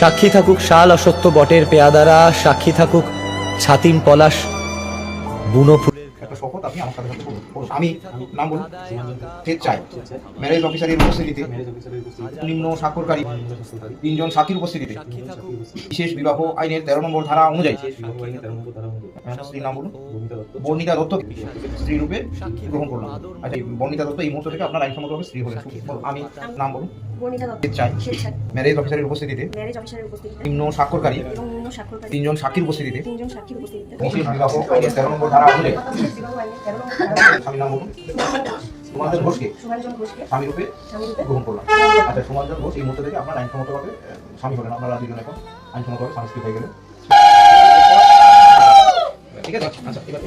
সাক্ষী থাকুক শাল অসত্য বটের পেয়াদারা, সাক্ষী থাকুক ছাতিম পলাশ বুনো ফুলের। একটা শপথ আপনি আমার সাথে সাথে করুন। আমি নাম বলুন টেট চাই ম্যারেজ অফিসারের উপস্থিতিতে নিম্ন স্বাক্ষরকারী তিনজন সাক্ষীর উপস্থিতিতে বিশেষ বিবাহ আইনের 13 নম্বর ধারা অনুযায়ী স্ত্রীর নাম বলুন বর্ণিতা দত্ত স্ত্রী রূপে গ্রহণ করলাম। আচ্ছা এই বর্ণিতা দত্ত এই মুহূর্ত থেকে আপনার আইনসম্মতভাবে স্ত্রী হলেন। আমি নাম বলুন টেট চাই ম্যারেজ অফিসারের উপস্থিতিতে নিম্ন স্বাক্ষরকারী তিনজন সাক্ষীর উপস্থিতিতে বিশেষ বিবাহ আইনের 13 নম্বর ধারা অনুযায়ী স্বামীর নাম বলুন সুমাঞ্জন ঘোষকে স্বামী রূপে গ্রহণ করলাম। আচ্ছা সুমাঞ্জন ঘোষ এই মুহূর্ত থেকে আপনার আইনসম্মতভাবে স্বামী হলেন। আপনারা দুজন এখন আইনসম্মতভাবে স্বামী স্ত্রী হয়ে গেলেন। ঠিক আছে। আচ্ছা এবার